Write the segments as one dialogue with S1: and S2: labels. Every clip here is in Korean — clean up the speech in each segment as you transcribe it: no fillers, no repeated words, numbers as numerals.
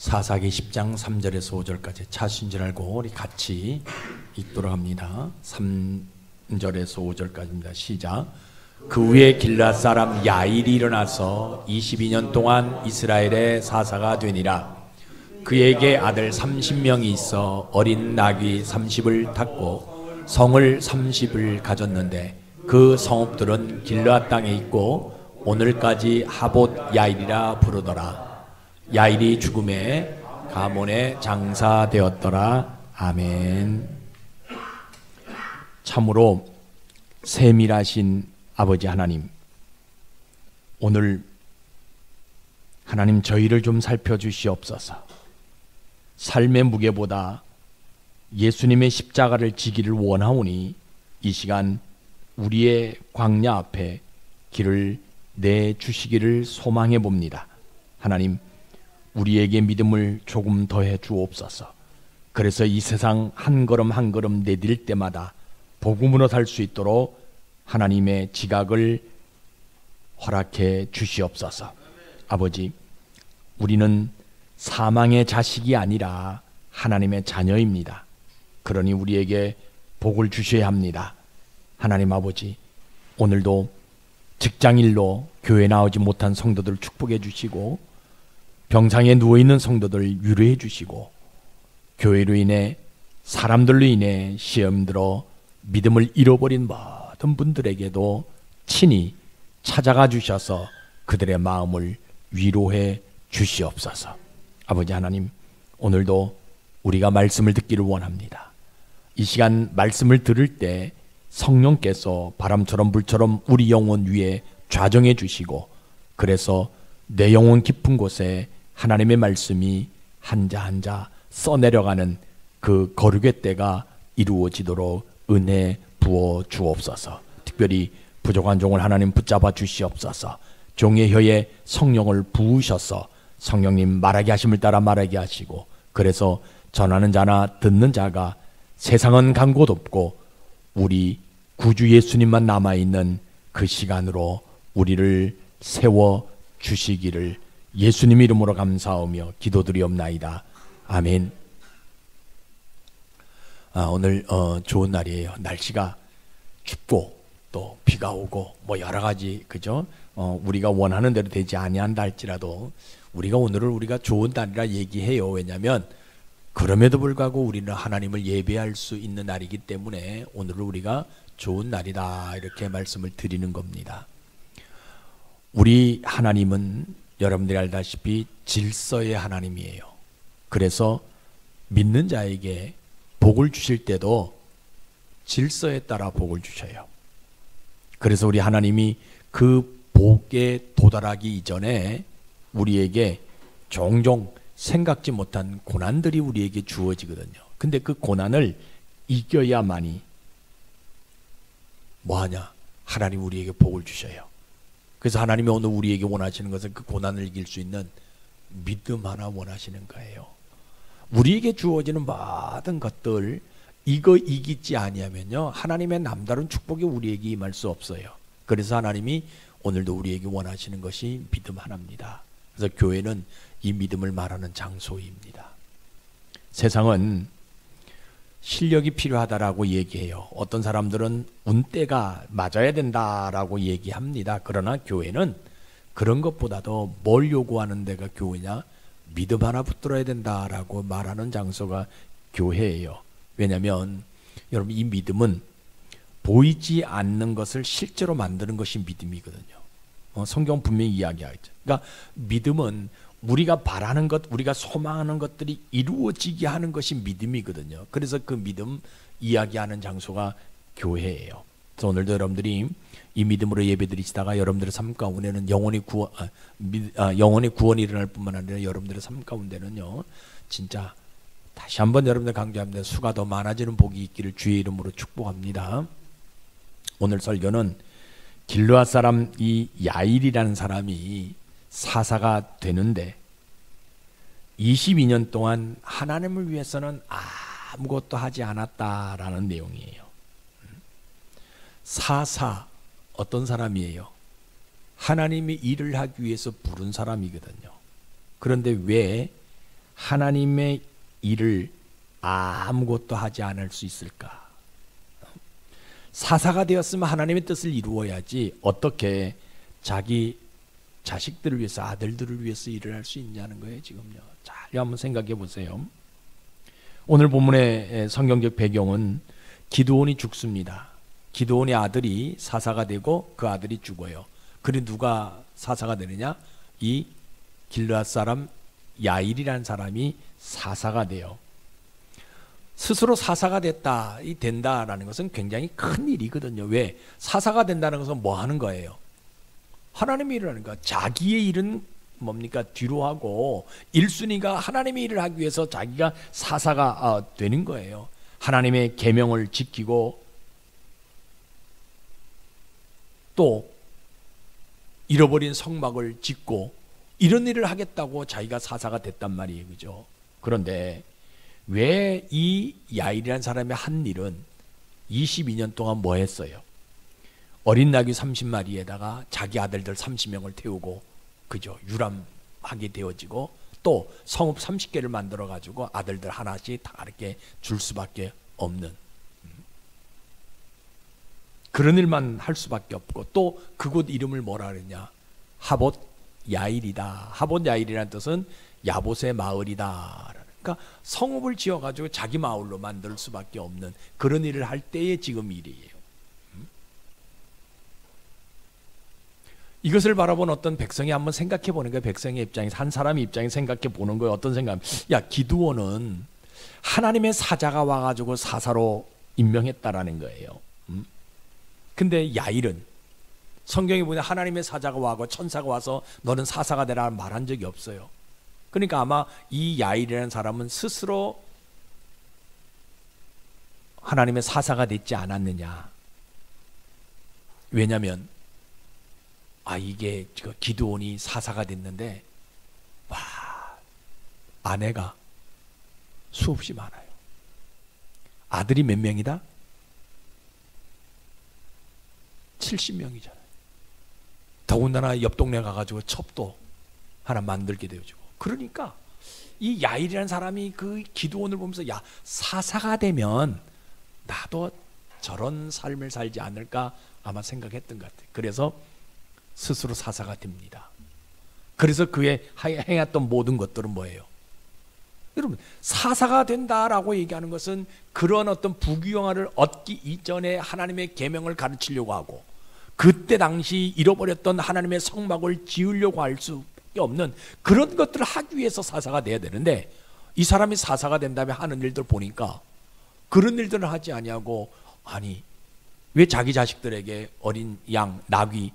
S1: 사사기 10장 3절에서 5절까지 차신 줄 알고 우리 같이 읽도록 합니다. 3절에서 5절까지입니다. 시작. 그 후에 길앗 사람 야일이 일어나서 22년 동안 이스라엘의 사사가 되니라. 그에게 아들 30명이 있어 어린 나귀 30을 탔고 성을 30을 가졌는데 그 성읍들은 길앗 땅에 있고 오늘까지 하봇 야일이라 부르더라. 야일이 죽음에 가몬에 장사되었더라. 아멘. 참으로 세밀하신 아버지 하나님, 오늘 하나님 저희를 좀 살펴주시옵소서. 삶의 무게보다 예수님의 십자가를 지기를 원하오니 이 시간 우리의 광야 앞에 길을 내주시기를 소망해 봅니다. 하나님, 우리에게 믿음을 조금 더해 주옵소서. 그래서 이 세상 한 걸음 한 걸음 내딜 때마다 복음으로 살 수 있도록 하나님의 지각을 허락해 주시옵소서. 아버지, 우리는 사망의 자식이 아니라 하나님의 자녀입니다. 그러니 우리에게 복을 주셔야 합니다. 하나님 아버지, 오늘도 직장일로 교회 나오지 못한 성도들 축복해 주시고 병상에 누워있는 성도들 위로해 주시고 교회로 인해 사람들로 인해 시험 들어 믿음을 잃어버린 모든 분들에게도 친히 찾아가 주셔서 그들의 마음을 위로해 주시옵소서. 아버지 하나님, 오늘도 우리가 말씀을 듣기를 원합니다. 이 시간 말씀을 들을 때 성령께서 바람처럼 불처럼 우리 영혼 위에 좌정해 주시고 그래서 내 영혼 깊은 곳에 하나님의 말씀이 한자 한자 써내려가는 그 거룩의 때가 이루어지도록 은혜 부어 주옵소서. 특별히 부족한 종을 하나님 붙잡아 주시옵소서. 종의 혀에 성령을 부으셔서 성령님 말하게 하심을 따라 말하게 하시고 그래서 전하는 자나 듣는 자가 세상은 간 곳 없고 우리 구주 예수님만 남아있는 그 시간으로 우리를 세워 주시기를 예수님 이름으로 감사하며 기도드리옵나이다. 아멘. 오늘 좋은 날이에요. 날씨가 춥고 또 비가 오고 뭐 여러 가지 그죠? 우리가 원하는 대로 되지 아니한다 할지라도 우리가 오늘을 우리가 좋은 날이라 얘기해요. 왜냐하면 그럼에도 불구하고 우리는 하나님을 예배할 수 있는 날이기 때문에 오늘을 우리가 좋은 날이다 이렇게 말씀을 드리는 겁니다. 우리 하나님은 여러분들이 알다시피 질서의 하나님이에요. 그래서 믿는 자에게 복을 주실 때도 질서에 따라 복을 주셔요. 그래서 우리 하나님이 그 복에 도달하기 이전에 우리에게 종종 생각지 못한 고난들이 우리에게 주어지거든요. 근데 그 고난을 이겨야만이 뭐하냐? 하나님 우리에게 복을 주셔요. 그래서 하나님이 오늘 우리에게 원하시는 것은 그 고난을 이길 수 있는 믿음 하나 원하시는 거예요. 우리에게 주어지는 모든 것들 이거 이기지 아니하면요 하나님의 남다른 축복이 우리에게 임할 수 없어요. 그래서 하나님이 오늘도 우리에게 원하시는 것이 믿음 하나입니다. 그래서 교회는 이 믿음을 말하는 장소입니다. 세상은 실력이 필요하다라고 얘기해요. 어떤 사람들은 운때가 맞아야 된다라고 얘기합니다. 그러나 교회는 그런 것보다도 뭘 요구하는 데가 교회냐? 믿음 하나 붙들어야 된다라고 말하는 장소가 교회예요. 왜냐하면 여러분 이 믿음은 보이지 않는 것을 실제로 만드는 것이 믿음이거든요. 성경 분명히 이야기하죠. 그러니까 믿음은 우리가 바라는 것, 우리가 소망하는 것들이 이루어지게 하는 것이 믿음이거든요. 그래서 그 믿음 이야기하는 장소가 교회예요. 그래서 오늘도 여러분들이 이 믿음으로 예배드리시다가 여러분들의 삶 가운데는 영혼의 구원이 일어날 뿐만 아니라 여러분들의 삶 가운데는요 진짜 다시 한번 여러분들 강조합니다. 수가 더 많아지는 복이 있기를 주의 이름으로 축복합니다. 오늘 설교는 길르앗 사람 이 야일이라는 사람이 사사가 되는데 22년 동안 하나님을 위해서는 아무것도 하지 않았다라는 내용이에요. 사사 어떤 사람이에요? 하나님의 일을 하기 위해서 부른 사람이거든요. 그런데 왜 하나님의 일을 아무것도 하지 않을 수 있을까? 사사가 되었으면 하나님의 뜻을 이루어야지 어떻게 자기 자식들을 위해서, 아들들을 위해서 일을 할 수 있냐는 거예요. 지금요. 잘 한번 생각해 보세요. 오늘 본문의 성경적 배경은 기드온이 죽습니다. 기드온의 아들이 사사가 되고 그 아들이 죽어요. 그래 누가 사사가 되느냐? 이 길르앗 사람 야일이라는 사람이 사사가 돼요. 스스로 사사가 된다라는 것은 굉장히 큰 일이거든요. 왜? 사사가 된다는 것은 뭐 하는 거예요? 하나님의 일을 하는 거야. 자기의 일은 뭡니까? 뒤로 하고 1순위가 하나님의 일을 하기 위해서 자기가 사사가 되는 거예요. 하나님의 계명을 지키고 또 잃어버린 성막을 짓고 이런 일을 하겠다고 자기가 사사가 됐단 말이에요. 그죠? 그런데 왜 이 야일이라는 사람의 한 일은 22년 동안 뭐 했어요? 어린 나귀 30마리에다가 자기 아들들 30명을 태우고 그죠? 유람하게 되어지고 또 성읍 30개를 만들어 가지고 아들들 하나씩 다 이렇게 줄 수밖에 없는 그런 일만 할 수밖에 없고 또 그곳 이름을 뭐라 그랬냐? 하봇 야일이다. 하봇 야일이라는 뜻은 야봇의 마을이다. 그러니까 성읍을 지어가지고 자기 마을로 만들 수밖에 없는 그런 일을 할 때의 지금 일이에요. 이것을 바라본 어떤 백성이 한번 생각해 보는 거예요. 백성의 입장에서, 한 사람의 입장에서 생각해 보는 거예요. 어떤 생각? 야, 기드온은 하나님의 사자가 와가지고 사사로 임명했다라는 거예요. 근데 야일은 성경에 보면 하나님의 사자가 와고 천사가 와서 너는 사사가 되라 말한 적이 없어요. 그러니까 아마 이 야일이라는 사람은 스스로 하나님의 사사가 됐지 않았느냐. 왜냐하면 이게 기드온이 사사가 됐는데 와, 아내가 수없이 많아요. 아들이 몇 명이다? 70명이잖아요. 더군다나 옆 동네 가가지고 첩도 하나 만들게 되어지고. 그러니까 이 야일이라는 사람이 그 기드온을 보면서 야, 사사가 되면 나도 저런 삶을 살지 않을까 아마 생각했던 것 같아요. 그래서 스스로 사사가 됩니다. 그래서 그의 행했던 모든 것들은 뭐예요? 여러분, 사사가 된다라고 얘기하는 것은 그런 어떤 부귀영화를 얻기 이전에 하나님의 계명을 가르치려고 하고 그때 당시 잃어버렸던 하나님의 성막을 지으려고 할 수밖에 없는 그런 것들을 하기 위해서 사사가 돼야 되는데 이 사람이 사사가 된다면 하는 일들 보니까 그런 일들을 하지 아니하고 아니 왜 자기 자식들에게 어린 양, 나귀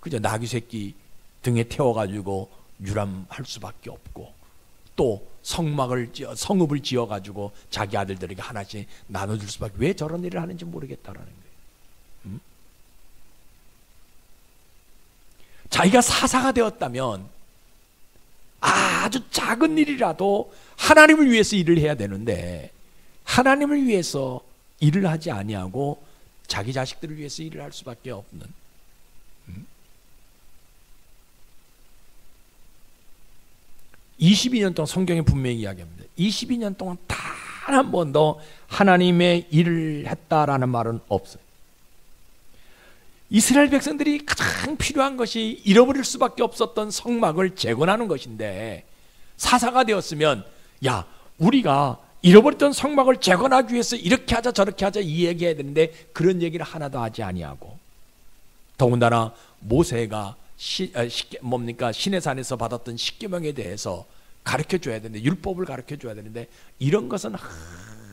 S1: 그죠? 나귀 새끼 등에 태워가지고 유람할 수밖에 없고 또 성읍을 지어가지고 자기 아들들에게 하나씩 나눠줄 수밖에 왜 저런 일을 하는지 모르겠다라는 거예요. 자기가 사사가 되었다면 아주 작은 일이라도 하나님을 위해서 일을 해야 되는데 하나님을 위해서 일을 하지 아니하고 자기 자식들을 위해서 일을 할 수밖에 없는 22년 동안 성경에 분명히 이야기합니다. 22년 동안 단 한 번도 하나님의 일을 했다라는 말은 없어요. 이스라엘 백성들이 가장 필요한 것이 잃어버릴 수밖에 없었던 성막을 재건하는 것인데 사사가 되었으면 야, 우리가 잃어버렸던 성막을 재건하기 위해서 이렇게 하자 저렇게 하자 이 얘기해야 되는데 그런 얘기를 하나도 하지 아니하고 더군다나 모세가 시내산에서 받았던 십계명에 대해서 가르쳐 줘야 되는데 율법을 가르쳐 줘야 되는데 이런 것은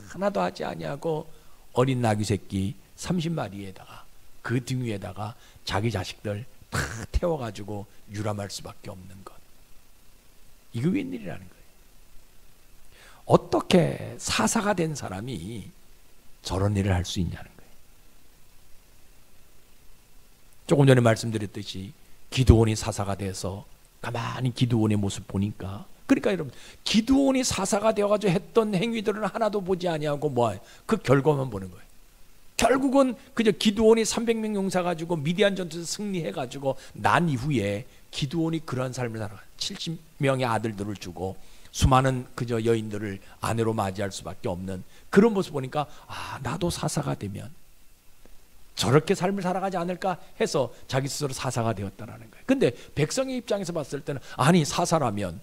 S1: 하나도 하지 아니하고 어린 나귀 새끼 30마리에다가 그 등 위에다가 자기 자식들 다 태워가지고 유람할 수밖에 없는 것. 이거 웬일이라는 거예요. 어떻게 사사가 된 사람이 저런 일을 할 수 있냐는 거예요. 조금 전에 말씀드렸듯이 기드온이 사사가 돼서 가만히 기드온의 모습 보니까 그러니까 여러분 기드온이 사사가 되어가지고 했던 행위들은 하나도 보지 아니하고 뭐예요? 그 결과만 보는 거예요. 결국은 그저 기드온이 300명 용사 가지고 미디안 전투에서 승리해가지고 난 이후에 기드온이 그런 삶을 살아 70명의 아들들을 주고 수많은 그저 여인들을 아내로 맞이할 수밖에 없는 그런 모습 보니까 나도 사사가 되면 저렇게 삶을 살아가지 않을까 해서 자기 스스로 사사가 되었다라는 거예요. 근데 백성의 입장에서 봤을 때는 아니 사사라면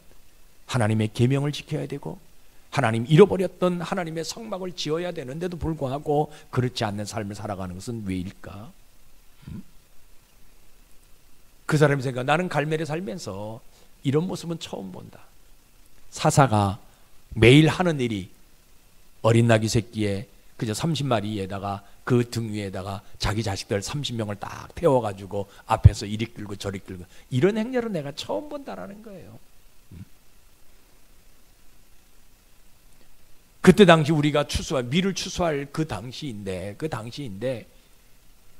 S1: 하나님의 계명을 지켜야 되고 하나님 잃어버렸던 하나님의 성막을 지어야 되는데도 불구하고 그렇지 않는 삶을 살아가는 것은 왜일까? 그 사람이 생각 나는 갈멜에 살면서 이런 모습은 처음 본다. 사사가 매일 하는 일이 어린 나귀 새끼에 그저 30마리에다가 그 등 위에다가 자기 자식들 30명을 딱 태워가지고 앞에서 이리 끌고 저리 끌고 이런 행렬은 내가 처음 본다라는 거예요. 그때 당시 우리가 밀을 추수할 그 당시인데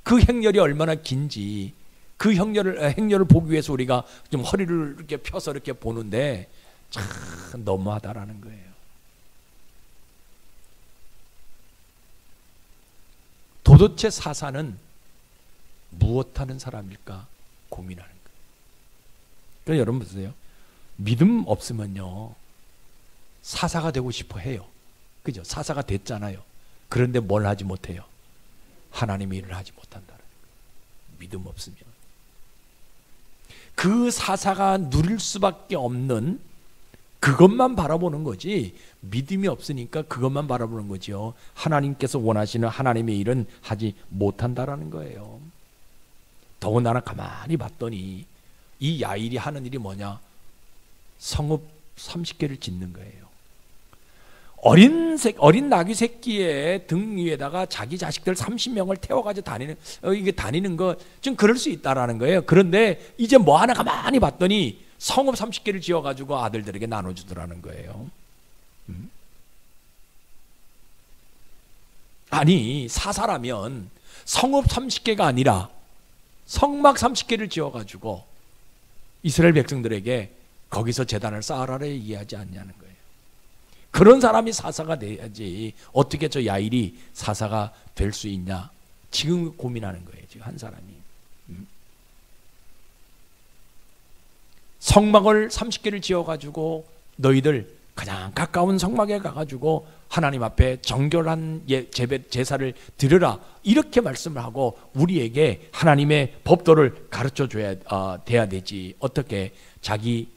S1: 그 행렬이 얼마나 긴지 그 행렬을 보기 위해서 우리가 좀 허리를 이렇게 펴서 이렇게 보는데 참 너무하다라는 거예요. 도대체 사사는 무엇하는 사람일까 고민하는 거예요. 그러니까 여러분 보세요. 믿음 없으면요 사사가 되고 싶어 해요. 그죠? 사사가 됐잖아요. 그런데 뭘 하지 못해요? 하나님의 일을 하지 못한다는 거예요. 믿음 없으면 그 사사가 누릴 수밖에 없는 그것만 바라보는 거지 믿음이 없으니까 그것만 바라보는 거죠. 하나님께서 원하시는 하나님의 일은 하지 못한다라는 거예요. 더군다나 가만히 봤더니 이 야일이 하는 일이 뭐냐? 성읍 30개를 짓는 거예요. 어린 나귀 새끼의 등 위에다가 자기 자식들 30명을 태워가지고 다니는 거 좀 그럴 수 있다라는 거예요. 그런데 이제 뭐 하나 가만히 봤더니 성읍 30개를 지어가지고 아들들에게 나눠주더라는 거예요. 아니 사사라면 성읍 30개가 아니라 성막 30개를 지어가지고 이스라엘 백성들에게 거기서 제단을 쌓아라 얘기하지 않냐는 거예요. 그런 사람이 사사가 돼야지 어떻게 저 야일이 사사가 될 수 있냐 지금 고민하는 거예요. 지금 한 사람이 성막을 30개를 지어가지고 너희들 가장 가까운 성막에 가가지고 하나님 앞에 정결한 제사를 드려라 이렇게 말씀을 하고 우리에게 하나님의 법도를 가르쳐줘야 돼야 되지. 어떻게 자기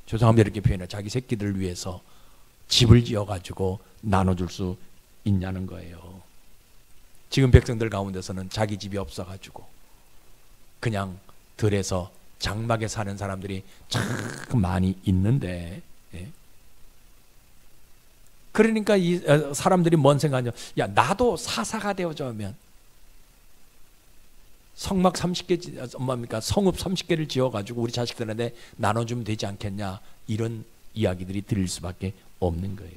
S1: 죄송합니다 이렇게 표현해 자기 새끼들을 위해서 집을 지어가지고 나눠줄 수 있냐는 거예요. 지금 백성들 가운데서는 자기 집이 없어가지고 그냥 들에서 장막에 사는 사람들이 참 많이 있는데 그러니까 이 사람들이 뭔 생각하냐 야 나도 사사가 되어져면 성막 30개 뭡니까 성읍 30개를 지어가지고 우리 자식들한테 나눠주면 되지 않겠냐 이런 이야기들이 들릴 수밖에 없는 거예요.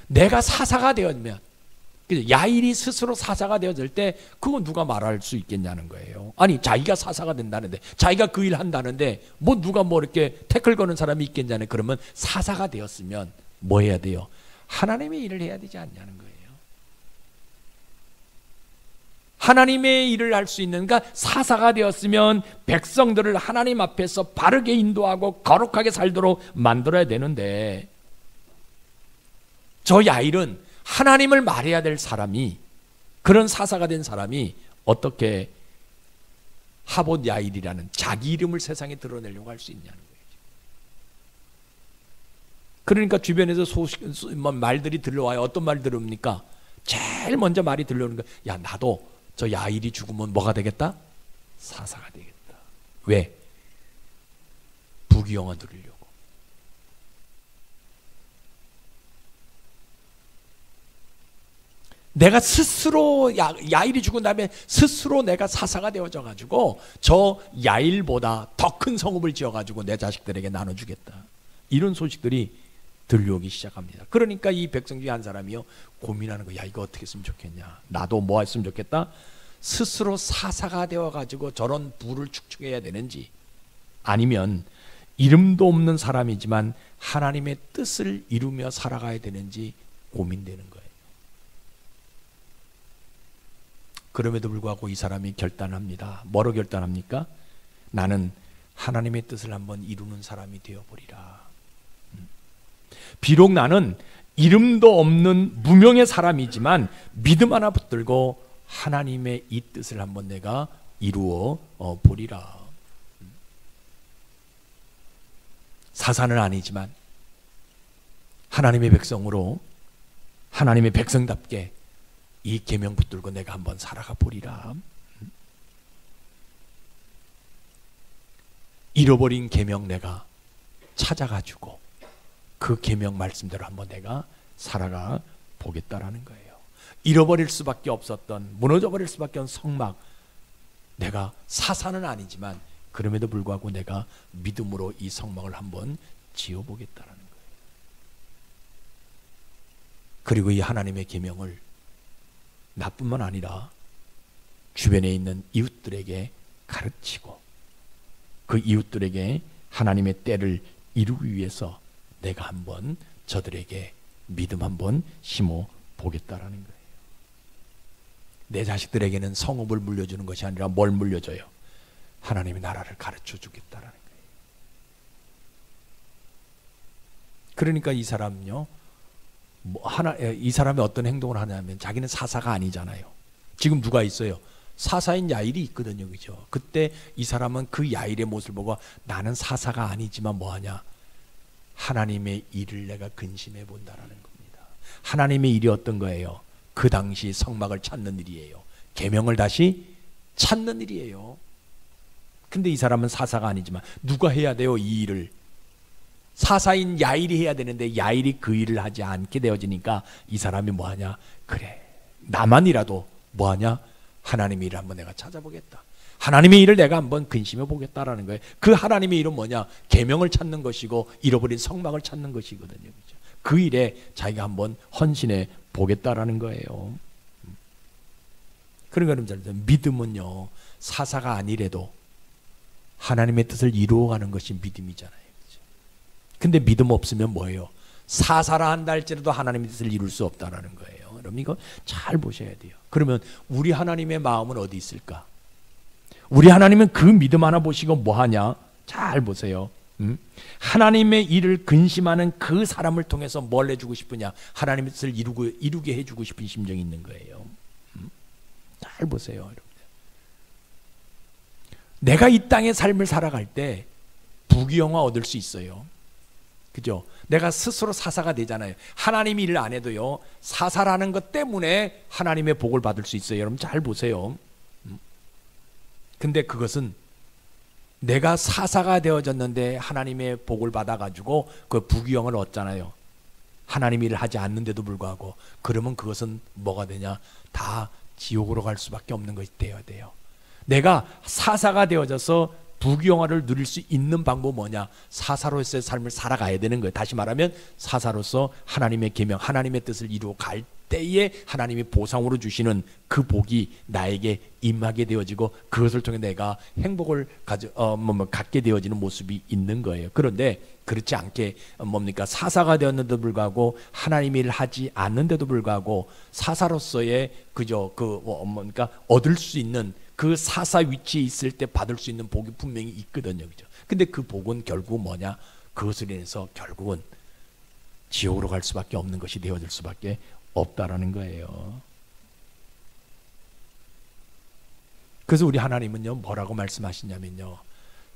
S1: 내가 사사가 되었으면 야일이 스스로 사사가 되어질 때 그거 누가 말할 수 있겠냐는 거예요. 아니 자기가 사사가 된다는데 자기가 그 일 한다는데 뭐 누가 뭐 이렇게 태클 거는 사람이 있겠냐는. 그러면 사사가 되었으면 뭐 해야 돼요? 하나님의 일을 해야 되지 않냐는 거예요. 하나님의 일을 할 수 있는, 그러니까 사사가 되었으면 백성들을 하나님 앞에서 바르게 인도하고 거룩하게 살도록 만들어야 되는데 저 야일은 하나님을 말해야 될 사람이, 그런 사사가 된 사람이 어떻게 하봇 야일이라는 자기 이름을 세상에 드러내려고 할 수 있냐는 거예요. 그러니까 주변에서 말들이 들려와요. 어떤 말 들읍니까? 제일 먼저 말이 들려오는 거야. 야 나도 저 야일이 죽으면 뭐가 되겠다? 사사가 되겠다. 왜? 부귀영화 누리려고. 내가 스스로 야일이 죽은 다음에 스스로 내가 사사가 되어져 가지고 저 야일보다 더 큰 성읍을 지어 가지고 내 자식들에게 나눠주겠다. 이런 소식들이 들려오기 시작합니다. 그러니까 이 백성 중에 한 사람이요 고민하는 거야. 이거 어떻게 했으면 좋겠냐. 나도 뭐 했으면 좋겠다. 스스로 사사가 되어 가지고 저런 부를 축적해야 되는지, 아니면 이름도 없는 사람이지만 하나님의 뜻을 이루며 살아가야 되는지 고민되는 거예요. 그럼에도 불구하고 이 사람이 결단합니다. 뭐로 결단합니까? 나는 하나님의 뜻을 한번 이루는 사람이 되어버리라. 비록 나는 이름도 없는 무명의 사람이지만 믿음 하나 붙들고 하나님의 이 뜻을 한번 내가 이루어 보리라. 사사는 아니지만 하나님의 백성으로 하나님의 백성답게 이 계명 붙들고 내가 한번 살아가 보리라. 잃어버린 계명 내가 찾아가지고 그 계명 말씀대로 한번 내가 살아가 보겠다라는 거예요. 잃어버릴 수밖에 없었던, 무너져버릴 수밖에 없는 성막, 내가 사사는 아니지만 그럼에도 불구하고 내가 믿음으로 이 성막을 한번 지어보겠다라는 거예요. 그리고 이 하나님의 계명을 나뿐만 아니라 주변에 있는 이웃들에게 가르치고 그 이웃들에게 하나님의 때를 이루기 위해서 내가 한번 저들에게 믿음 한번 심어 보겠다라는 거예요. 내 자식들에게는 성읍을 물려주는 것이 아니라 뭘 물려줘요? 하나님의 나라를 가르쳐 주겠다라는 거예요. 그러니까 이 사람은요, 이 사람이 어떤 행동을 하냐면 자기는 사사가 아니잖아요. 지금 누가 있어요? 사사인 야일이 있거든요, 그죠? 그때 이 사람은 그 야일의 모습을 보고 나는 사사가 아니지만 뭐하냐? 하나님의 일을 내가 근심해 본다라는 겁니다. 하나님의 일이 어떤 거예요? 그 당시 성막을 찾는 일이에요. 계명을 다시 찾는 일이에요. 근데 이 사람은 사사가 아니지만 누가 해야 돼요? 이 일을. 사사인 야일이 해야 되는데 야일이 그 일을 하지 않게 되어지니까 이 사람이 뭐하냐? 그래, 나만이라도 뭐하냐? 하나님의 일을 한번 내가 찾아보겠다. 하나님의 일을 내가 한번 근심해 보겠다라는 거예요. 그 하나님의 일은 뭐냐? 계명을 찾는 것이고 잃어버린 성막을 찾는 것이거든요. 그렇죠? 그 일에 자기가 한번 헌신해 보겠다라는 거예요. 그러니까 여러분, 믿음은요, 사사가 아니래도 하나님의 뜻을 이루어가는 것이 믿음이잖아요. 그렇죠? 근데 믿음 없으면 뭐예요? 사사라 한다 할지라도 하나님의 뜻을 이룰 수 없다라는 거예요. 여러분, 이거 잘 보셔야 돼요. 그러면 우리 하나님의 마음은 어디 있을까? 우리 하나님은 그 믿음 하나 보시고 뭐하냐? 잘 보세요. 하나님의 일을 근심하는 그 사람을 통해서 뭘 해주고 싶으냐? 하나님의 뜻을 이루게 해주고 싶은 심정이 있는 거예요. 잘 보세요, 여러분. 내가 이 땅의 삶을 살아갈 때 부귀영화 얻을 수 있어요. 그죠? 내가 스스로 사사가 되잖아요. 하나님이 일을 안 해도요, 사사라는 것 때문에 하나님의 복을 받을 수 있어요. 여러분 잘 보세요. 근데 그것은 내가 사사가 되어졌는데 하나님의 복을 받아가지고 그 부귀영화를 얻잖아요. 하나님 일을 하지 않는데도 불구하고. 그러면 그것은 뭐가 되냐? 다 지옥으로 갈 수밖에 없는 것이 되어야 돼요. 내가 사사가 되어져서 부귀영화를 누릴 수 있는 방법은 뭐냐? 사사로서의 삶을 살아가야 되는 거예요. 다시 말하면 사사로서 하나님의 계명, 하나님의 뜻을 이루어 갈 때에 하나님이 보상으로 주시는 그 복이 나에게 임하게 되어지고 그것을 통해 내가 행복을 갖게 되어지는 모습이 있는 거예요. 그런데 그렇지 않게 사사가 되었는데도 불구하고 하나님의 일을 하지 않는데도 불구하고 사사로서의 얻을 수 있는 그 사사 위치에 있을 때 받을 수 있는 복이 분명히 있거든요. 그죠? 근데 그 복은 결국 뭐냐? 그것을 인해서 결국은 지옥으로 갈 수밖에 없는 것이 되어질 수밖에 없다라는 거예요. 그래서 우리 하나님은요, 뭐라고 말씀하시냐면요,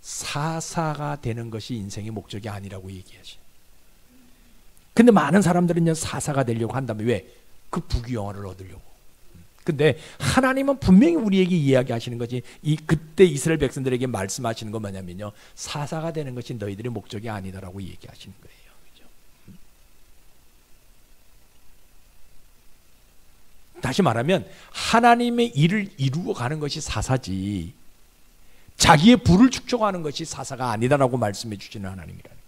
S1: 사사가 되는 것이 인생의 목적이 아니라고 얘기하셔요. 근데 많은 사람들은요, 사사가 되려고 한다면 왜? 그 부귀영화를 얻으려고. 근데 하나님은 분명히 우리에게 이야기하시는 것이 그때 이스라엘 백성들에게 말씀하시는 건 뭐냐면요, 사사가 되는 것이 너희들의 목적이 아니다라고 얘기하시는 거예요. 그렇죠? 다시 말하면 하나님의 일을 이루어 가는 것이 사사지 자기의 부를 축적하는 것이 사사가 아니다라고 말씀해 주시는 하나님이라는 거예요.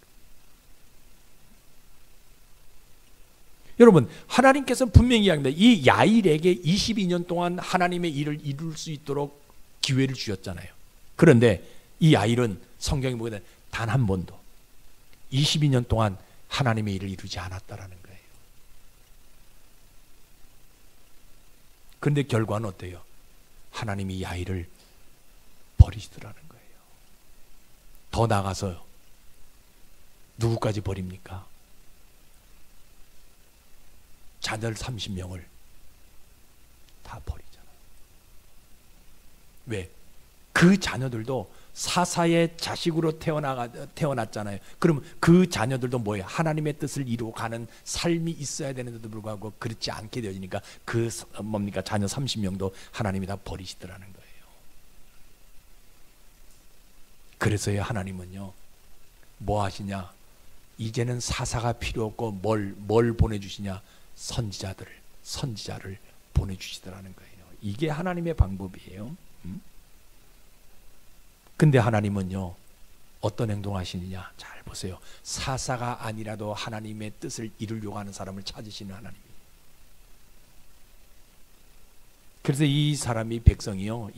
S1: 여러분, 하나님께서는 분명히 이야기합니다. 이 야일에게 22년 동안 하나님의 일을 이룰 수 있도록 기회를 주셨잖아요. 그런데 이 야일은 성경에 보게 되면 단 한 번도 22년 동안 하나님의 일을 이루지 않았다라는 거예요. 그런데 결과는 어때요? 하나님이 야일을 버리시더라는 거예요. 더 나가서 누구까지 버립니까? 자녀들 30명을 다 버리잖아요. 왜? 그 자녀들도 사사의 자식으로 태어났잖아요. 그럼 그 자녀들도 뭐예요? 하나님의 뜻을 이루어가는 삶이 있어야 되는데도 불구하고 그렇지 않게 되어지니까 그 뭡니까? 자녀 30명도 하나님이 다 버리시더라는 거예요. 그래서요, 하나님은요 뭐 하시냐? 이제는 사사가 필요 없고 뭘 보내주시냐? 선지자를 보내주시더라는 거예요. 이게 하나님의 방법이에요. 근데 하나님은요 어떤 행동하시느냐? 잘 보세요. 사사가 아니라도 하나님의 뜻을 이루려고 하는 사람을 찾으시는 하나님이에요. 그래서 이 사람이 백성이요,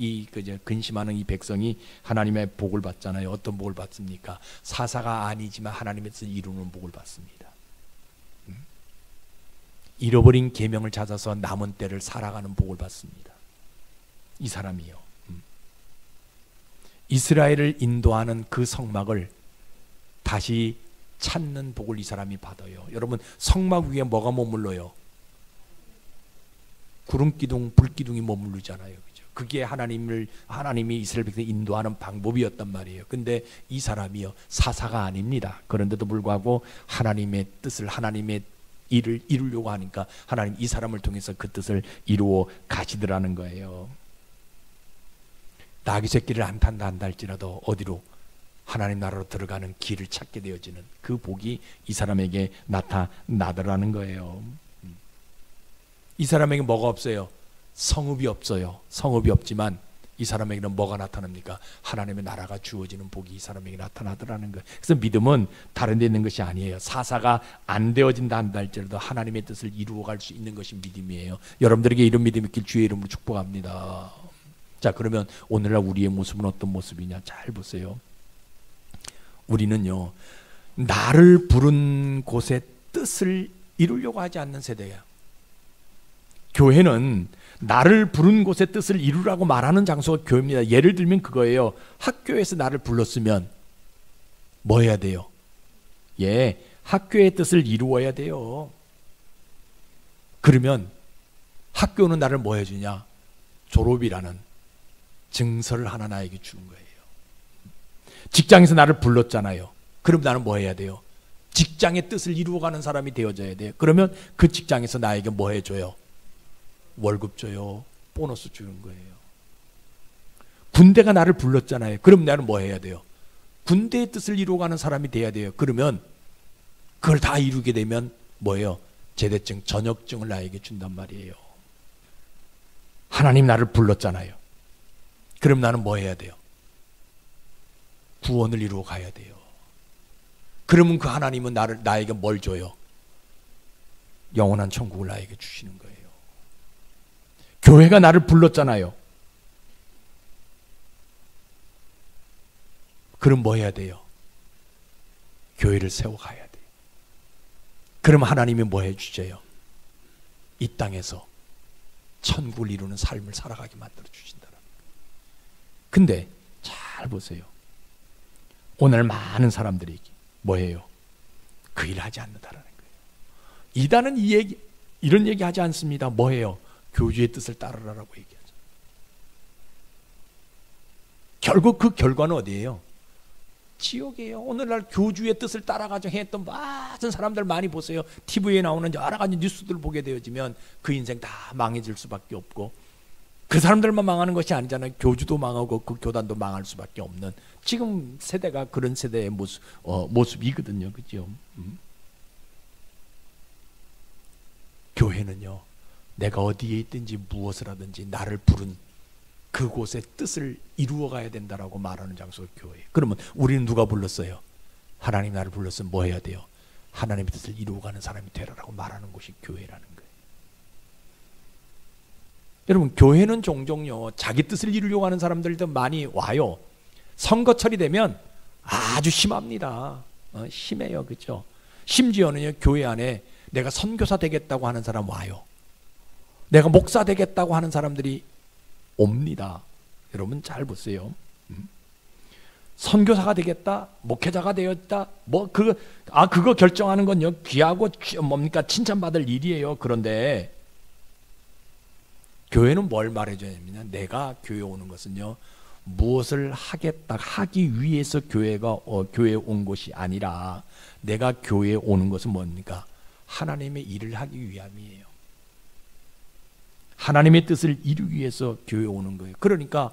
S1: 근심하는 이 백성이 하나님의 복을 받잖아요. 어떤 복을 받습니까? 사사가 아니지만 하나님의 뜻을 이루는 복을 받습니다. 잃어버린 계명을 찾아서 남은 때를 살아가는 복을 받습니다. 이 사람이요. 이스라엘을 인도하는 그 성막을 다시 찾는 복을 이 사람이 받아요. 여러분, 성막 위에 뭐가 머물러요? 구름기둥, 불기둥이 머무르잖아요. 그죠? 그게 하나님이 이스라엘 백성을 인도하는 방법이었단 말이에요. 근데 이 사람이요, 사사가 아닙니다. 그런데도 불구하고 하나님의 뜻을, 하나님의 일을 이루려고 하니까 하나님 이 사람을 통해서 그 뜻을 이루어 가시더라는 거예요. 나귀 새끼를 안 탄다 할지라도 어디로? 하나님 나라로 들어가는 길을 찾게 되어지는 그 복이 이 사람에게 나타나더라는 거예요. 이 사람에게 뭐가 없어요? 성읍이 없어요. 성읍이 없지만 이 사람에게는 뭐가 나타납니까? 하나님의 나라가 주어지는 복이 이 사람에게 나타나더라는 거예요. 그래서 믿음은 다른 데 있는 것이 아니에요. 사사가 안 되어진다 할지라도 하나님의 뜻을 이루어갈 수 있는 것이 믿음이에요. 여러분들에게 이런 믿음이 있길 주의 이름으로 축복합니다. 자, 그러면 오늘날 우리의 모습은 어떤 모습이냐? 잘 보세요. 우리는요, 나를 부른 곳의 뜻을 이루려고 하지 않는 세대야. 교회는 나를 부른 곳의 뜻을 이루라고 말하는 장소가 교회입니다. 예를 들면 그거예요. 학교에서 나를 불렀으면 뭐 해야 돼요? 예, 학교의 뜻을 이루어야 돼요. 그러면 학교는 나를 뭐 해주냐? 졸업이라는 증서를 하나 나에게 주는 거예요. 직장에서 나를 불렀잖아요. 그럼 나는 뭐 해야 돼요? 직장의 뜻을 이루어가는 사람이 되어져야 돼요. 그러면 그 직장에서 나에게 뭐 해줘요? 월급 줘요. 보너스 주는 거예요. 군대가 나를 불렀잖아요. 그럼 나는 뭐 해야 돼요? 군대의 뜻을 이루어가는 사람이 돼야 돼요. 그러면 그걸 다 이루게 되면 뭐예요? 제대증, 전역증을 나에게 준단 말이에요. 하나님 나를 불렀잖아요. 그럼 나는 뭐 해야 돼요? 구원을 이루어 가야 돼요. 그러면 그 하나님은 나에게 뭘 줘요? 영원한 천국을 나에게 주시는 거예요. 교회가 나를 불렀잖아요. 그럼 뭐 해야 돼요? 교회를 세워가야 돼요. 그럼 하나님이 뭐 해주세요? 이 땅에서 천국을 이루는 삶을 살아가게 만들어 주신다. 근데 잘 보세요. 오늘 많은 사람들이 뭐예요? 그 일을 하지 않는다라는 거예요. 이단은 이런 얘기 하지 않습니다. 뭐예요? 교주의 뜻을 따르라고 얘기하죠. 결국 그 결과는 어디예요? 지옥이에요. 오늘날 교주의 뜻을 따라가지고 했던 많은 사람들 많이 보세요. TV에 나오는 여러 가지 뉴스들을 보게 되어지면 그 인생 다 망해질 수밖에 없고, 그 사람들만 망하는 것이 아니잖아요. 교주도 망하고 그 교단도 망할 수밖에 없는 지금 세대가 그런 세대의 모습이거든요. 그죠? 교회는요, 내가 어디에 있든지 무엇을 하든지 나를 부른 그곳의 뜻을 이루어 가야 된다라고 말하는 장소가 교회. 그러면 우리는 누가 불렀어요? 하나님 나를 불렀으면 뭐 해야 돼요? 하나님의 뜻을 이루어가는 사람이 되라라고 말하는 곳이 교회라는 거예요. 여러분, 교회는 종종요, 자기 뜻을 이루려고 하는 사람들도 많이 와요. 선거철이 되면 아주 심합니다. 심해요. 그렇죠? 심지어는요, 교회 안에 내가 선교사 되겠다고 하는 사람 와요. 내가 목사 되겠다고 하는 사람들이 옵니다. 여러분 잘 보세요. 선교사가 되겠다, 목회자가 되었다, 그거 결정하는 건요 귀하고 뭡니까 칭찬받을 일이에요. 그런데 교회는 뭘 말해줘야 됩니까? 내가 교회 오는 것은요 무엇을 하기 위해서 교회에 온 것이 아니라, 내가 교회에 오는 것은 뭡니까? 하나님의 일을 하기 위함이에요. 하나님의 뜻을 이루기 위해서 교회에 오는 거예요. 그러니까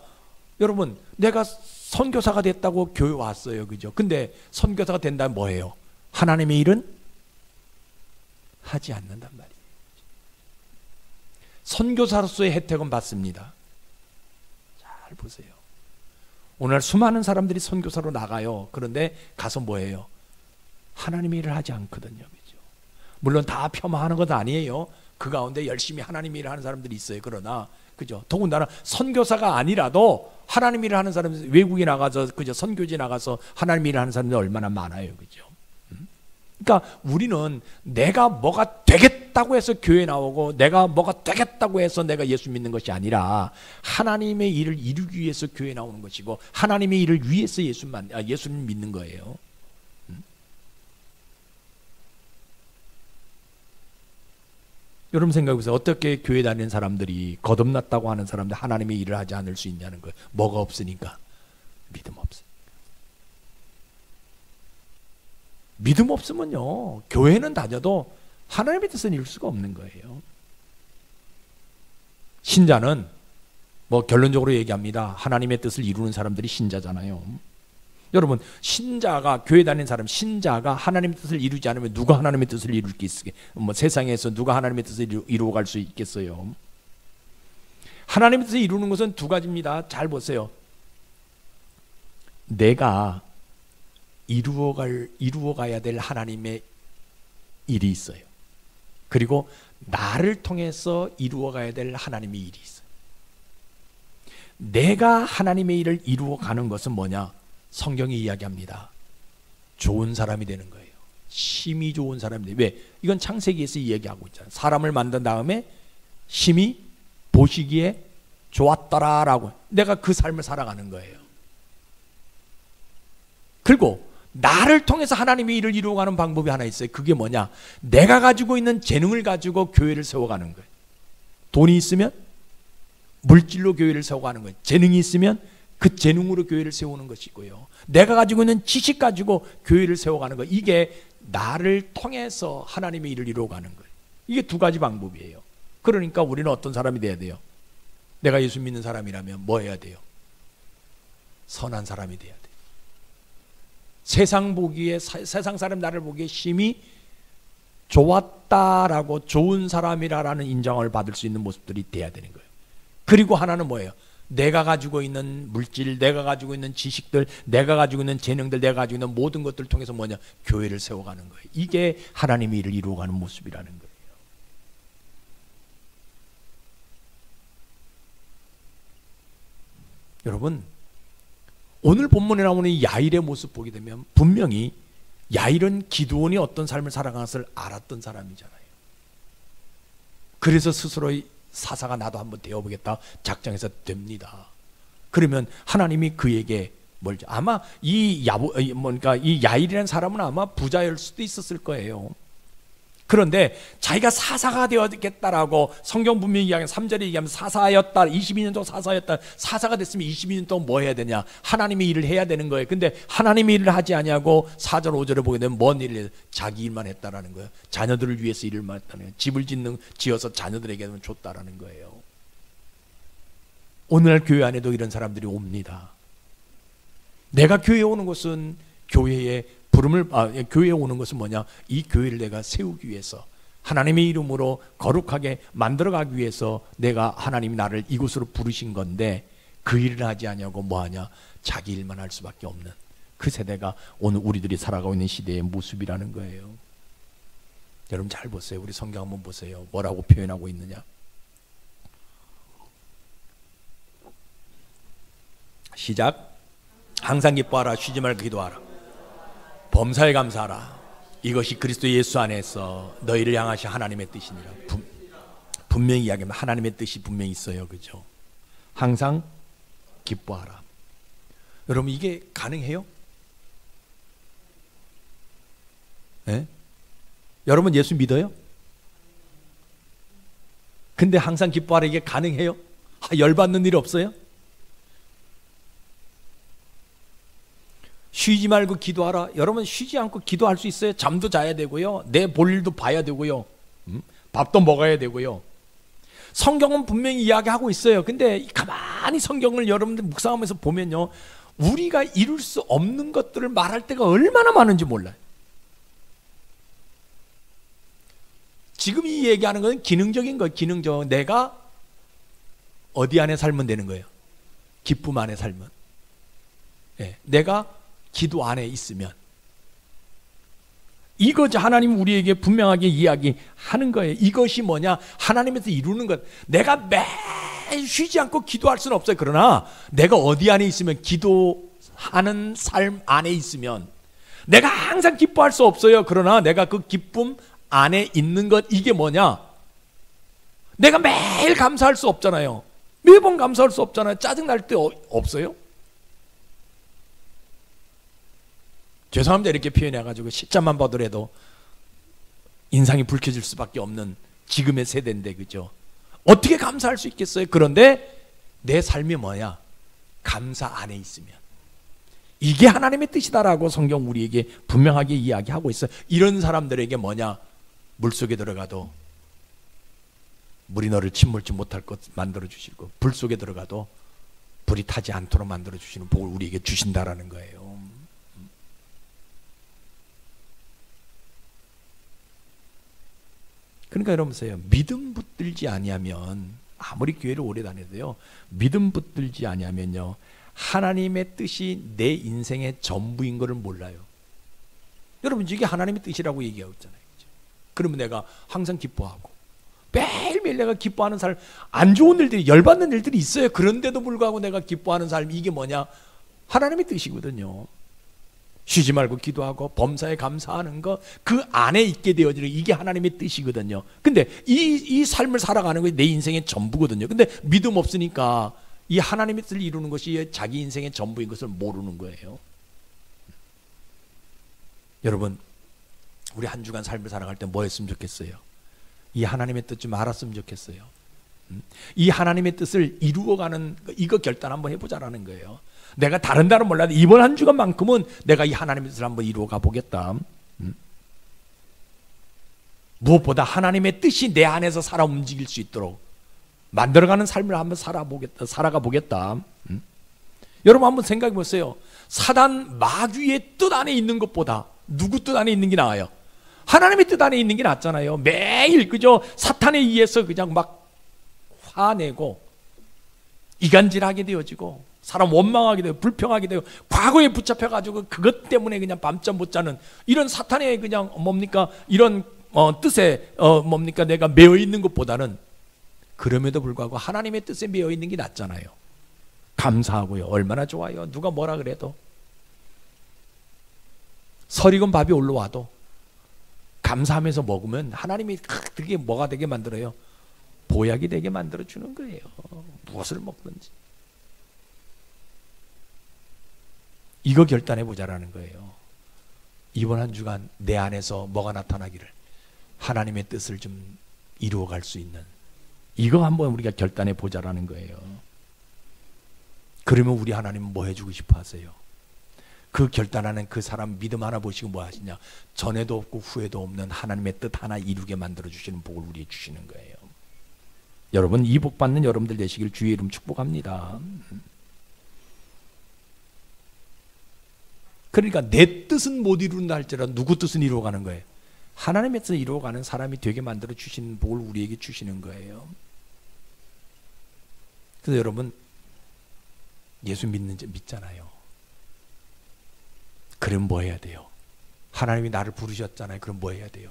S1: 여러분, 내가 선교사가 됐다고 교회 왔어요, 그죠? 근데 선교사가 된다면 뭐예요? 하나님의 일은 하지 않는단 말이에요. 선교사로서의 혜택은 받습니다. 잘 보세요. 오늘 수많은 사람들이 선교사로 나가요. 그런데 가서 뭐예요? 하나님의 일을 하지 않거든요, 그죠? 물론 다 폄하하는 건 아니에요. 그 가운데 열심히 하나님의 일을 하는 사람들이 있어요. 그러나 그죠? 더군다나 선교사가 아니라도 하나님 일을 하는 사람, 외국에 나가서 그죠? 선교지 나가서 하나님 일을 하는 사람들이 얼마나 많아요, 그죠? 그러니까 우리는 내가 뭐가 되겠다고 해서 교회 나오고, 내가 뭐가 되겠다고 해서 내가 예수 믿는 것이 아니라 하나님의 일을 이루기 위해서 교회 나오는 것이고, 하나님의 일을 위해서 예수를 믿는 거예요. 여러분 생각해보세요. 어떻게 교회 다니는 사람들이, 거듭났다고 하는 사람들 하나님의 일을 하지 않을 수 있냐는 거예요. 뭐가 없으니까? 믿음 없으니까. 믿음 없으면요 교회는 다녀도 하나님의 뜻은 이룰 수가 없는 거예요. 신자는 결론적으로 얘기합니다. 하나님의 뜻을 이루는 사람들이 신자잖아요. 여러분, 신자가, 교회 다니는 사람, 신자가 하나님의 뜻을 이루지 않으면 누가 하나님의 뜻을 이룰 게 있겠어요? 세상에서 누가 하나님의 뜻을 이루어갈 수 있겠어요? 하나님의 뜻을 이루는 것은 두 가지입니다. 잘 보세요. 내가 이루어가야 될 하나님의 일이 있어요. 그리고 나를 통해서 이루어가야 될 하나님의 일이 있어요. 내가 하나님의 일을 이루어가는 것은 뭐냐? 성경이 이야기합니다. 좋은 사람이 되는 거예요. 심히 좋은 사람이 돼요. 왜? 이건 창세기에서 이야기하고 있잖아요. 사람을 만든 다음에 심히 보시기에 좋았더라라고. 내가 그 삶을 살아가는 거예요. 그리고 나를 통해서 하나님의 일을 이루어가는 방법이 하나 있어요. 그게 뭐냐? 내가 가지고 있는 재능을 가지고 교회를 세워가는 거예요. 돈이 있으면 물질로 교회를 세워가는 거예요. 재능이 있으면 그 재능으로 교회를 세우는 것이고요. 내가 가지고 있는 지식 가지고 교회를 세워가는 거. 이게 나를 통해서 하나님의 일을 이루어가는 거예요. 이게 두 가지 방법이에요. 그러니까 우리는 어떤 사람이 돼야 돼요? 내가 예수 믿는 사람이라면 뭐 해야 돼요? 선한 사람이 돼야 돼요. 세상 사람 나를 보기에 심히 좋았다라고, 좋은 사람이라는 인정을 받을 수 있는 모습들이 돼야 되는 거예요. 그리고 하나는 뭐예요? 내가 가지고 있는 물질, 내가 가지고 있는 지식들, 내가 가지고 있는 재능들, 내가 가지고 있는 모든 것들을 통해서 뭐냐? 교회를 세워가는 거예요. 이게 하나님의 일을 이루어가는 모습이라는 거예요. 여러분, 오늘 본문에 나오는 이 야일의 모습 보게 되면 분명히 야일은 기드온이 어떤 삶을 살아가는 것을 알았던 사람이잖아요. 그래서 스스로의 사사가 나도 한번 되어보겠다 작정해서 됩니다. 그러면 하나님이 그에게 아마 이 야일이라는 사람은 아마 부자일 수도 있었을 거예요. 그런데 자기가 사사가 되어야겠다라고 성경 분명히 이야기하면 3절에 얘기하면 사사였다, 22년 동안 사사였다. 사사가 됐으면 22년 동안 뭐 해야 되냐? 하나님의 일을 해야 되는 거예요. 근데 하나님의 일을 하지 아니하고 4절 5절에 보게 되면 뭔 일을 해요? 자기 일만 했다라는 거예요. 자녀들을 위해서 일을 했다는 거예요. 집을 지어서 자녀들에게 줬다라는 거예요. 오늘날 교회 안에도 이런 사람들이 옵니다. 내가 교회에 오는 것은 교회에 오는 것은 뭐냐? 이 교회를 내가 세우기 위해서, 하나님의 이름으로 거룩하게 만들어가기 위해서 내가, 하나님이 나를 이곳으로 부르신 건데 그 일을 하지 않냐고 뭐하냐? 자기 일만 할 수밖에 없는 그 세대가 오늘 우리들이 살아가고 있는 시대의 모습이라는 거예요. 여러분 잘 보세요. 우리 성경 한번 보세요. 뭐라고 표현하고 있느냐? 시작. 항상 기뻐하라. 쉬지 말고 기도하라. 범사에 감사하라. 이것이 그리스도 예수 안에서 너희를 향하신 하나님의 뜻이니라. 분명히 이야기하면 하나님의 뜻이 분명히 있어요. 그죠? 항상 기뻐하라. 여러분 이게 가능해요? 네? 여러분 예수 믿어요? 근데 항상 기뻐하라 이게 가능해요? 열받는 일 없어요? 쉬지 말고 기도하라. 여러분 쉬지 않고 기도할 수 있어요? 잠도 자야 되고요. 내 볼일도 봐야 되고요. 밥도 먹어야 되고요. 성경은 분명히 이야기하고 있어요. 근데 가만히 성경을 여러분들 묵상하면서 보면요, 우리가 이룰 수 없는 것들을 말할 때가 얼마나 많은지 몰라요. 지금 이 얘기하는 건 기능적인 거예요. 기능적. 내가 어디 안에 살면 되는 거예요? 기쁨 안에 살면. 네, 내가 기도 안에 있으면. 이거죠. 하나님 우리에게 분명하게 이야기하는 거예요. 이것이 뭐냐? 하나님에서 이루는 것. 내가 매일 쉬지 않고 기도할 수는 없어요. 그러나 내가 어디 안에 있으면, 기도하는 삶 안에 있으면 내가 항상 기뻐할 수 없어요. 그러나 내가 그 기쁨 안에 있는 것, 이게 뭐냐? 내가 매일 감사할 수 없잖아요. 매번 감사할 수 없잖아요. 짜증날 때 없어요? 죄송합니다. 이렇게 표현해가지고 시자만 보더라도 인상이 붉혀질 수밖에 없는 지금의 세대인데, 그죠? 어떻게 감사할 수 있겠어요? 그런데 내 삶이 뭐냐? 감사 안에 있으면. 이게 하나님의 뜻이다라고 성경 우리에게 분명하게 이야기하고 있어요. 이런 사람들에게 뭐냐? 물속에 들어가도 물이 너를 침몰치 못할 것 만들어 주시고, 불 속에 들어가도 불이 타지 않도록 만들어 주시는 복을 우리에게 주신다라는 거예요. 그러니까 여러분 보세요. 믿음 붙들지 아니하면, 아무리 교회를 오래 다녀도요, 믿음 붙들지 아니하면요, 하나님의 뜻이 내 인생의 전부인 것을 몰라요. 여러분 이게 하나님의 뜻이라고 얘기하고 있잖아요. 그렇죠? 그러면 내가 항상 기뻐하고 매일매일 내가 기뻐하는 삶, 안 좋은 일들이, 열받는 일들이 있어요. 그런데도 불구하고 내가 기뻐하는 삶, 이게 뭐냐? 하나님의 뜻이거든요. 쉬지 말고 기도하고 범사에 감사하는 거, 그 안에 있게 되어지는, 이게 하나님의 뜻이거든요. 근데 이 삶을 살아가는 것이 내 인생의 전부거든요. 근데 믿음 없으니까 이 하나님의 뜻을 이루는 것이 자기 인생의 전부인 것을 모르는 거예요. 여러분, 우리 한 주간 삶을 살아갈 때 뭐 했으면 좋겠어요? 이 하나님의 뜻 좀 알았으면 좋겠어요. 이 하나님의 뜻을 이루어가는, 이거 결단 한번 해보자라는 거예요. 내가 다른 날은 몰라도 이번 한 주간만큼은 내가 이 하나님의 뜻을 한번 이루어가 보겠다. 무엇보다 하나님의 뜻이 내 안에서 살아 움직일 수 있도록 만들어가는 삶을 한번 살아가 보겠다. 여러분 한번 생각해 보세요. 사단 마귀의 뜻 안에 있는 것보다 누구 뜻 안에 있는 게 나아요? 하나님의 뜻 안에 있는 게 낫잖아요. 매일 그저 사탄에 의해서 그냥 막 화내고 이간질하게 되어지고, 사람 원망하게 되고 불평하게 되고, 과거에 붙잡혀가지고 그것 때문에 그냥 밤잠 못 자는 이런 사탄의 그냥 뭡니까, 이런 뜻에 뭡니까, 내가 매여 있는 것보다는, 그럼에도 불구하고 하나님의 뜻에 매여 있는 게 낫잖아요. 감사하고요. 얼마나 좋아요. 누가 뭐라 그래도, 설익은 밥이 올라와도 감사하면서 먹으면 하나님이 그게 뭐가 되게 만들어요? 보약이 되게 만들어 주는 거예요. 무엇을 먹든지. 이거 결단해 보자라는 거예요. 이번 한 주간 내 안에서 뭐가 나타나기를, 하나님의 뜻을 좀 이루어갈 수 있는, 이거 한번 우리가 결단해 보자라는 거예요. 그러면 우리 하나님은 뭐 해주고 싶어 하세요? 그 결단하는 그 사람 믿음 하나 보시고 뭐 하시냐? 전에도 없고 후에도 없는 하나님의 뜻 하나 이루게 만들어 주시는 복을 우리에게 주시는 거예요. 여러분, 이 복 받는 여러분들 되시길 주의 이름 축복합니다. 그러니까 내 뜻은 못 이룬다 할지라도 누구 뜻은 이루어가는 거예요? 하나님의 뜻을 이루어가는 사람이 되게 만들어 주시는 복을 우리에게 주시는 거예요. 그래서 여러분, 예수 믿잖아요. 그럼 뭐 해야 돼요? 하나님이 나를 부르셨잖아요. 그럼 뭐 해야 돼요?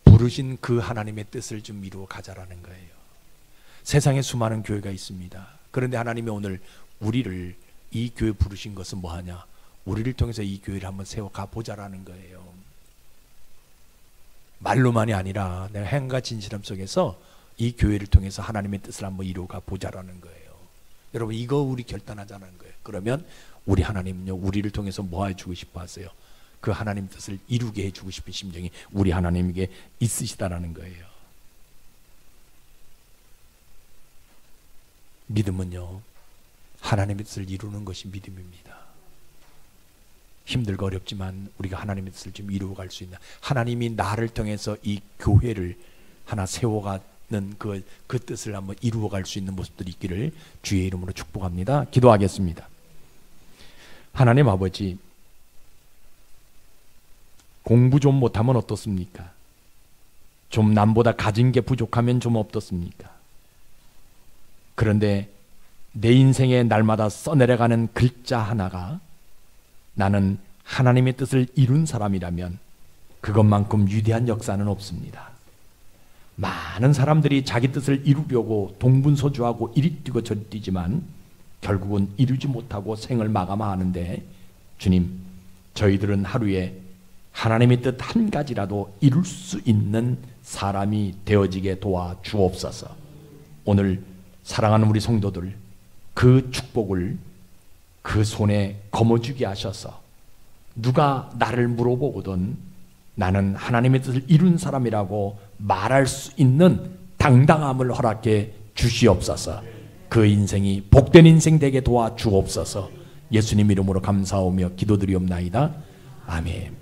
S1: 부르신 그 하나님의 뜻을 좀 이루어 가자라는 거예요. 세상에 수많은 교회가 있습니다. 그런데 하나님이 오늘 우리를 이 교회 부르신 것은 뭐 하냐? 우리를 통해서 이 교회를 한번 세워가 보자라는 거예요. 말로만이 아니라 내가 행과 진실함 속에서 이 교회를 통해서 하나님의 뜻을 한번 이루어가 보자라는 거예요. 여러분 이거 우리 결단하자는 거예요. 그러면 우리 하나님은요 우리를 통해서 뭐 해주고 싶어 하세요? 그 하나님 뜻을 이루게 해주고 싶은 심정이 우리 하나님에게 있으시다라는 거예요. 믿음은요 하나님의 뜻을 이루는 것이 믿음입니다. 힘들고 어렵지만 우리가 하나님의 뜻을 좀 이루어갈 수 있는, 하나님이 나를 통해서 이 교회를 하나 세워가는 그 뜻을 한번 이루어갈 수 있는 모습들이 있기를 주의 이름으로 축복합니다. 기도하겠습니다. 하나님 아버지, 공부 좀 못하면 어떻습니까? 좀 남보다 가진 게 부족하면 좀 어떻습니까? 그런데 내 인생에 날마다 써내려가는 글자 하나가 나는 하나님의 뜻을 이룬 사람이라면 그것만큼 위대한 역사는 없습니다. 많은 사람들이 자기 뜻을 이루려고 동분서주하고 이리 뛰고 저리 뛰지만 결국은 이루지 못하고 생을 마감하는데, 주님, 저희들은 하루에 하나님의 뜻 한 가지라도 이룰 수 있는 사람이 되어지게 도와 주옵소서. 오늘 사랑하는 우리 성도들, 그 축복을 그 손에 거머쥐게 하셔서 누가 나를 물어보거든 나는 하나님의 뜻을 이룬 사람이라고 말할 수 있는 당당함을 허락해 주시옵소서. 그 인생이 복된 인생 되게 도와 주옵소서. 예수님 이름으로 감사하며 기도드리옵나이다. 아멘.